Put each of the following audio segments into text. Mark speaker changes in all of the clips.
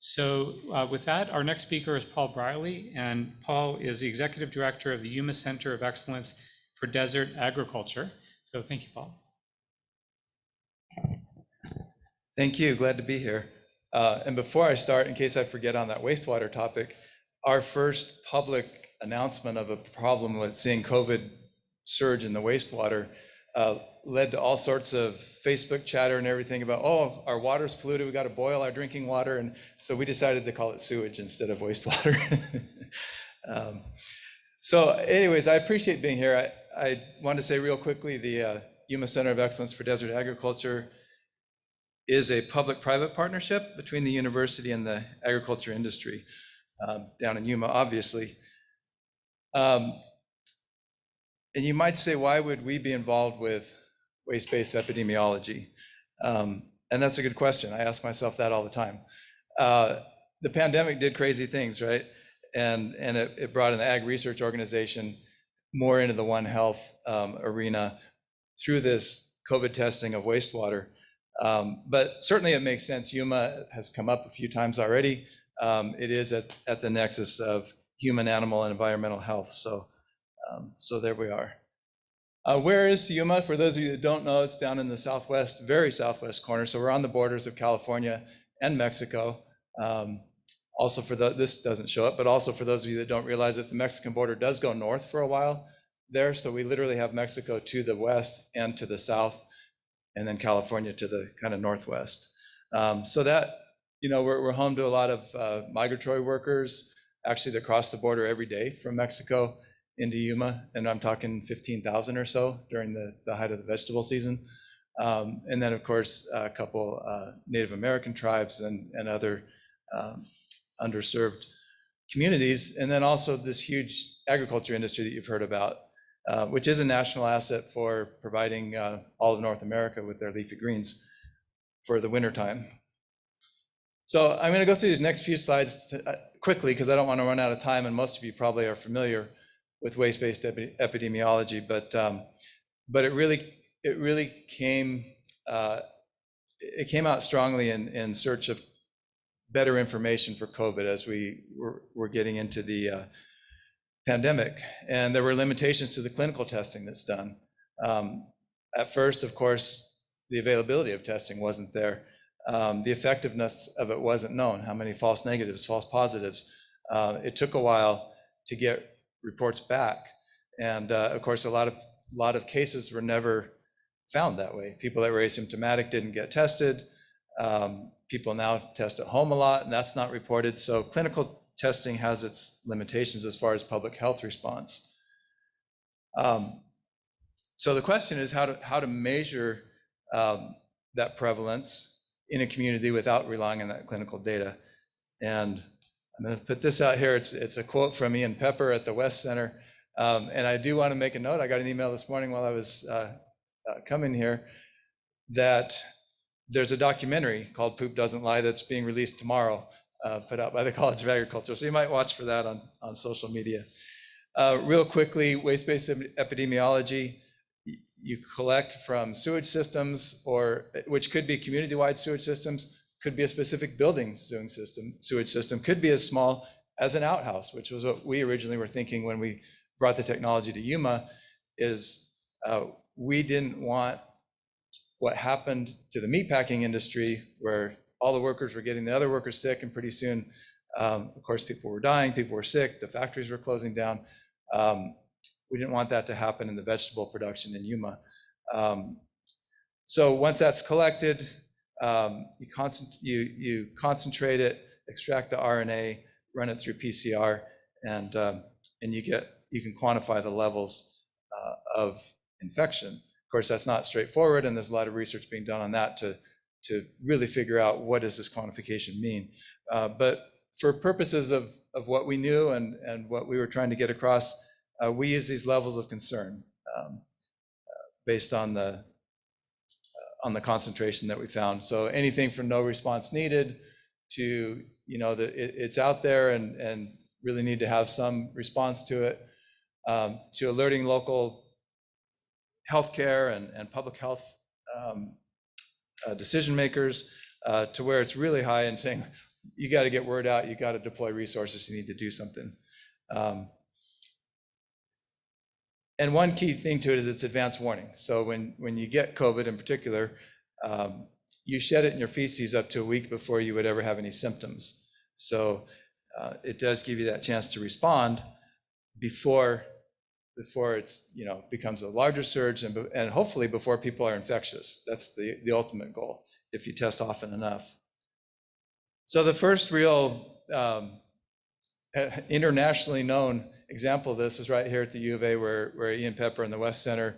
Speaker 1: So with that, our next speaker is Paul Brierley, and Paul is the Executive Director of the Yuma Center of Excellence for Desert Agriculture. So thank you, Paul.
Speaker 2: Thank you, glad to be here. And before I start, in case I forget on that wastewater topic, our first public announcement of a problem with seeing COVID surge in the wastewater led to all sorts of Facebook chatter and everything about, oh, our water's polluted, we got to boil our drinking water. And so we decided to call it sewage instead of wastewater. So anyways, I appreciate being here. I want to say real quickly, the Yuma Center of Excellence for Desert Agriculture is a public-private partnership between the university and the agriculture industry down in Yuma, obviously. And you might say, why would we be involved with waste-based epidemiology? And that's a good question. I ask myself that all the time. The pandemic did crazy things, right? And it brought an ag research organization more into the One Health arena through this COVID testing of wastewater. But certainly it makes sense. Yuma has come up a few times already. It is at the nexus of human, animal, and environmental health. So there we are. Where is Yuma? For those of you that don't know, it's down in the southwest, very southwest corner. So we're on the borders of California and Mexico. Also this doesn't show up, but also for those of you that don't realize it, the Mexican border does go north for a while there. So we literally have Mexico to the west and to the south, and then California to the kind of northwest. So that, we're home to a lot of migratory workers. Actually, they cross the border every day from Mexico into Yuma, and I'm talking 15,000 or so during the height of the vegetable season. And then, of course, a couple Native American tribes and other underserved communities. And then also this huge agriculture industry that you've heard about, which is a national asset for providing all of North America with their leafy greens for the wintertime. So I'm going to go through these next few slides quickly because I don't want to run out of time, and most of you probably are familiar with waste-based epidemiology, but it really came out strongly in search of better information for COVID as we were getting into the pandemic, and there were limitations to the clinical testing that's done. At first, of course, the availability of testing wasn't there. The effectiveness of it wasn't known. How many false negatives, false positives? It took a while to get reports back, and of course, a lot of cases were never found that way. People that were asymptomatic didn't get tested. People now test at home a lot, and that's not reported. So clinical testing has its limitations as far as public health response. So the question is how to measure that prevalence in a community without relying on that clinical data. And I'm going to put this out here. It's a quote from Ian Pepper at the West Center. And I do want to make a note. I got an email this morning while I was coming here that there's a documentary called Poop Doesn't Lie that's being released tomorrow, put out by the College of Agriculture. So you might watch for that on social media. Real quickly, waste-based epidemiology, you collect from sewage systems, which could be community-wide sewage systems, could be a specific building sewage system, could be as small as an outhouse, which was what we originally were thinking when we brought the technology to Yuma, is we didn't want what happened to the meatpacking industry, where all the workers were getting the other workers sick, and pretty soon, of course, people were dying, people were sick, the factories were closing down. We didn't want that to happen in the vegetable production in Yuma. So once that's collected, you concentrate it, extract the RNA, run it through PCR, and you can quantify the levels of infection. Of course, that's not straightforward, and there's a lot of research being done on that to really figure out what does this quantification mean. But for purposes of what we knew and what we were trying to get across, we use these levels of concern based on the concentration that we found. So anything from no response needed to, it's out there and really need to have some response to it, to alerting local healthcare and public health decision makers, to where it's really high and saying, you got to get word out, you got to deploy resources, you need to do something. And one key thing to it is it's advanced warning. So when you get COVID in particular, you shed it in your feces up to a week before you would ever have any symptoms. So it does give you that chance to respond before it's, becomes a larger surge, and hopefully before people are infectious. That's the ultimate goal, if you test often enough. So the first real internationally known example of this was right here at the U of A, where Ian Pepper and the West Center,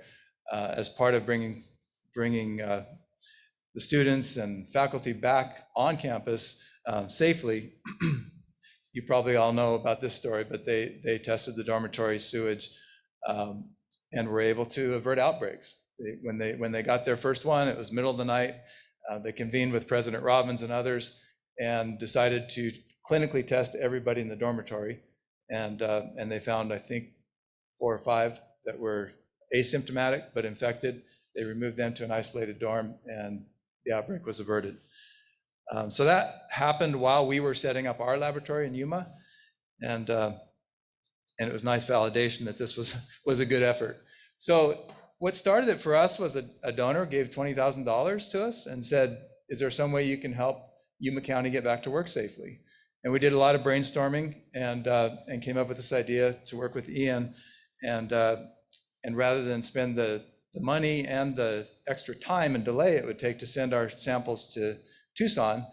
Speaker 2: as part of bringing the students and faculty back on campus safely. You probably all know about this story, but they tested the dormitory sewage and were able to avert outbreaks. When they got their first one, it was middle of the night. They convened with President Robbins and others and decided to clinically test everybody in the dormitory. And they found, I think, 4 or 5 that were asymptomatic but infected. They removed them to an isolated dorm, and the outbreak was averted. So that happened while we were setting up our laboratory in Yuma, and it was nice validation that this was a good effort. So what started it for us was a donor gave $20,000 to us and said, "Is there some way you can help Yuma County get back to work safely?" And we did a lot of brainstorming and came up with this idea to work with Ian, and rather than spend the money and the extra time and delay it would take to send our samples to Tucson,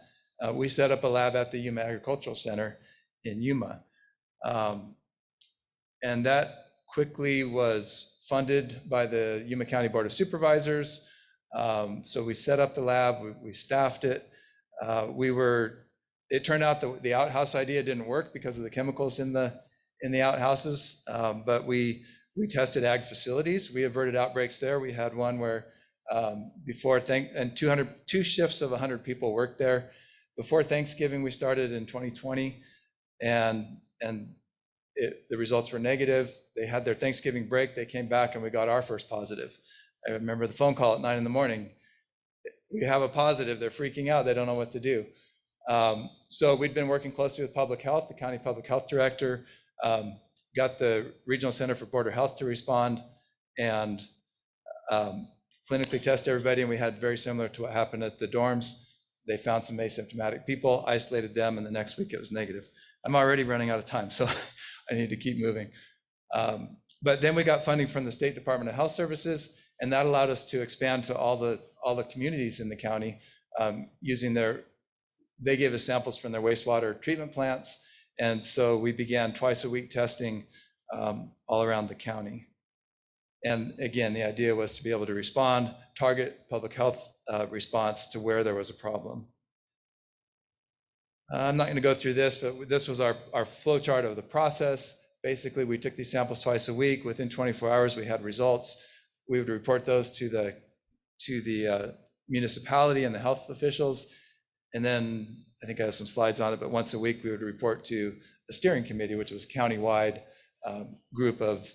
Speaker 2: we set up a lab at the Yuma Agricultural Center in Yuma. And that quickly was funded by the Yuma County Board of Supervisors. So we set up the lab, we staffed it. It turned out that the outhouse idea didn't work because of the chemicals in the outhouses, but we tested ag facilities. We averted outbreaks there. We had one where and 2 shifts of 100 people worked there. Before Thanksgiving, we started in 2020, and the results were negative. They had their Thanksgiving break. They came back, and we got our first positive. I remember the phone call at 9 a.m. We have a positive. They're freaking out. They don't know what to do. So we'd been working closely with public health, the county public health director, got the Regional Center for Border Health to respond and clinically test everybody. And we had very similar to what happened at the dorms. They found some asymptomatic people, isolated them, and the next week it was negative. I'm already running out of time, so I need to keep moving. But then we got funding from the State Department of Health Services, and that allowed us to expand to all the communities in the county using they gave us samples from their wastewater treatment plants. And so we began twice a week testing all around the county. And again, the idea was to be able to respond, target public health response to where there was a problem. I'm not going to go through this, but this was our flow chart of the process. Basically, we took these samples twice a week. Within 24 hours, we had results. We would report those to the municipality and the health officials. And then I think I have some slides on it, but once a week we would report to the steering committee, which was a countywide group of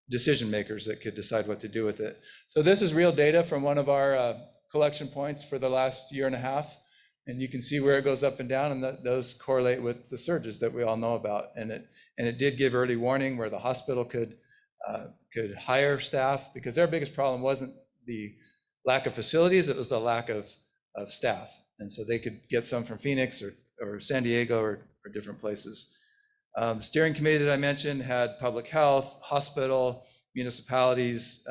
Speaker 2: decision makers that could decide what to do with it. So this is real data from one of our collection points for the last year and a half. And you can see where it goes up and down, and those correlate with the surges that we all know about. And it did give early warning where the hospital could hire staff, because their biggest problem wasn't the lack of facilities, it was the lack of staff. And so they could get some from Phoenix or San Diego or different places. The steering committee that I mentioned had public health, hospital, municipalities,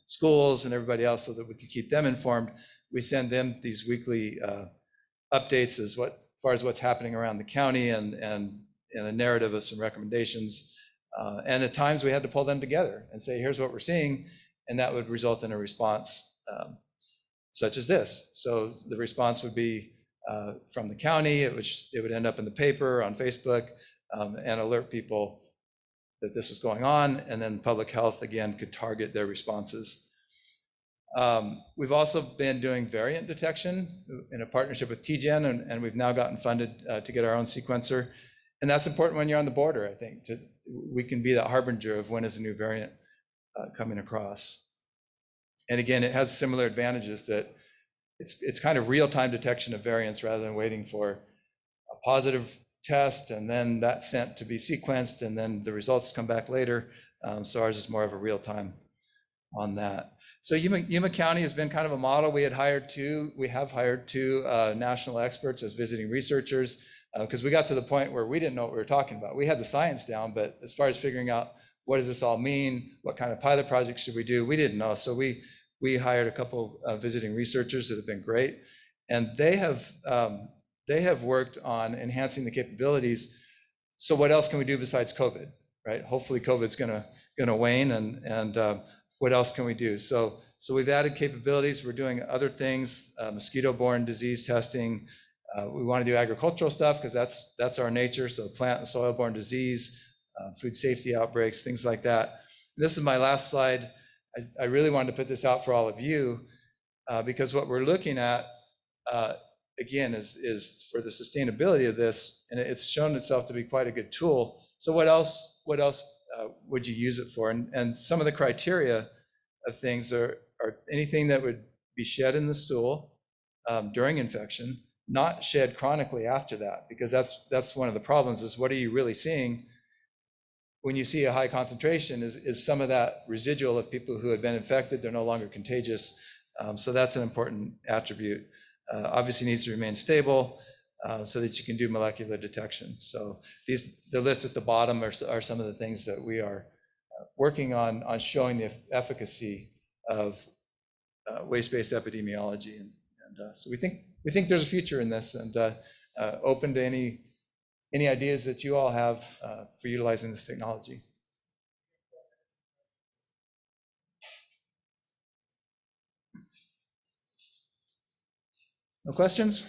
Speaker 2: schools, and everybody else, so that we could keep them informed. We send them these weekly updates as far as what's happening around the county and a narrative of some recommendations. And at times we had to pull them together and say, here's what we're seeing, and that would result in a response such as this. So the response would be from the county. It would end up in the paper, on Facebook, and alert people that this was going on. And then public health, again, could target their responses. We've also been doing variant detection in a partnership with TGen, and we've now gotten funded to get our own sequencer. And that's important when you're on the border, I think. We can be that harbinger of when is a new variant coming across. And again, it has similar advantages that it's kind of real-time detection of variants rather than waiting for a positive test and then that sent to be sequenced and then the results come back later. So ours is more of a real time on that. So Yuma County has been kind of a model. We have hired two national experts as visiting researchers because we got to the point where we didn't know what we were talking about. We had the science down, but as far as figuring out what does this all mean, what kind of pilot projects should we do, we didn't know. So we hired a couple of visiting researchers that have been great, and they have worked on enhancing the capabilities. So what else can we do besides COVID, right? Hopefully COVID's gonna wane, and what else can we do? So we've added capabilities. We're doing other things, mosquito-borne disease testing. We want to do agricultural stuff because that's our nature. So plant and soil-borne disease, food safety outbreaks, things like that. This is my last slide. I really wanted to put this out for all of you because what we're looking at again is for the sustainability of this, and it's shown itself to be quite a good tool. So what else would you use it for? And some of the criteria of things are anything that would be shed in the stool during infection, not shed chronically after that, because that's one of the problems is what are you really seeing when you see a high concentration is some of that residual of people who had been infected, they're no longer contagious. So that's an important attribute. Obviously needs to remain stable so that you can do molecular detection. So the list at the bottom are some of the things that we are working on showing the efficacy of waste-based epidemiology. And so we think there's a future in this, and open to any ideas that you all have for utilizing this technology. No questions?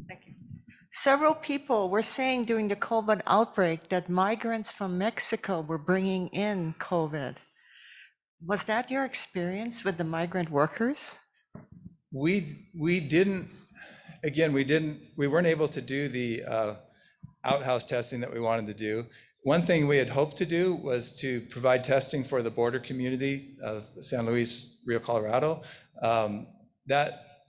Speaker 3: Thank you. Several people were saying during the COVID outbreak that migrants from Mexico were bringing in COVID. Was that your experience with the migrant workers?
Speaker 2: We weren't able to do the outhouse testing that we wanted to do. One thing we had hoped to do was to provide testing for the border community of San Luis, Rio Colorado.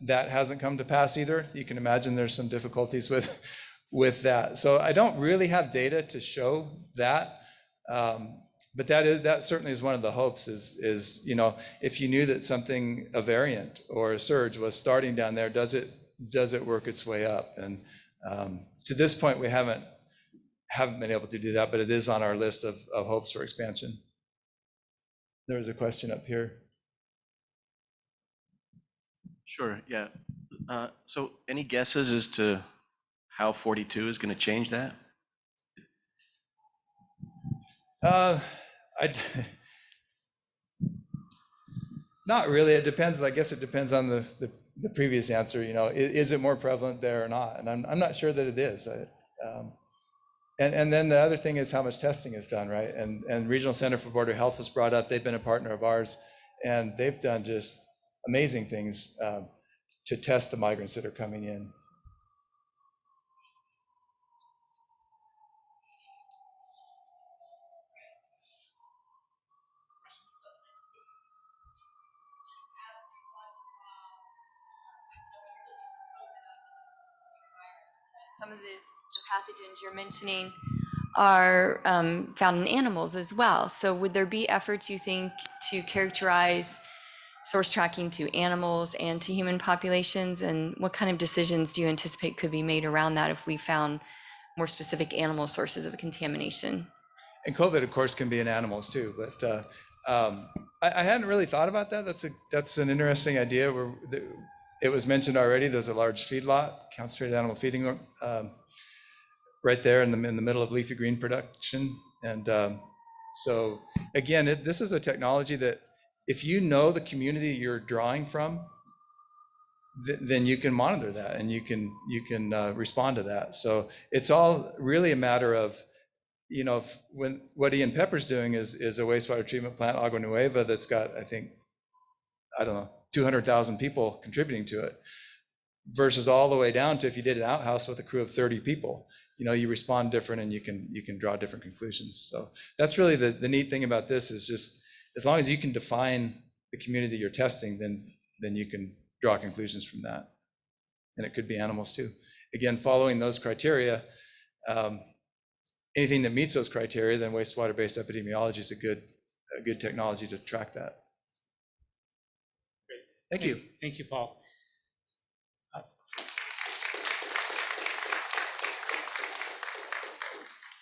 Speaker 2: That hasn't come to pass either. You can imagine there's some difficulties with that. So I don't really have data to show that. But that certainly is one of the hopes is if you knew that something, a variant or a surge was starting down there, does it work its way up? And to this point, we haven't been able to do that, but it is on our list of hopes for expansion. There was a question up here.
Speaker 4: Sure, yeah. So any guesses as to how 42 is going to change that?
Speaker 2: Not really. It depends. I guess it depends on the previous answer. Is it more prevalent there or not? And I'm not sure that it is. And then the other thing is how much testing is done, right? And Regional Center for Border Health was brought up. They've been a partner of ours, and they've done just amazing things to test the migrants that are coming in.
Speaker 5: Some of the pathogens you're mentioning are found in animals as well. So would there be efforts, you think, to characterize source tracking to animals and to human populations? And what kind of decisions do you anticipate could be made around that if we found more specific animal sources of contamination?
Speaker 2: And COVID, of course, can be in animals too. But I hadn't really thought about that. That's an interesting idea. It was mentioned already. There's a large feedlot, concentrated animal feeding, right there in the middle of leafy green production. And so again, this is a technology that if you know the community you're drawing from, then you can monitor that and you can respond to that. So it's all really a matter of, when what Ian Pepper's doing is a wastewater treatment plant, Agua Nueva, that's got, I don't know, 200,000 people contributing to it. versus all the way down to if you did an outhouse with a crew of 30 people. You respond different and you can draw different conclusions. So that's really the neat thing about this, is just as long as you can define the community you're testing, then you can draw conclusions from that. And it could be animals too. Again, following those criteria, anything that meets those criteria, then wastewater-based epidemiology is a good technology to track that.
Speaker 1: Great.
Speaker 2: Thank you.
Speaker 1: Thank you, Paul.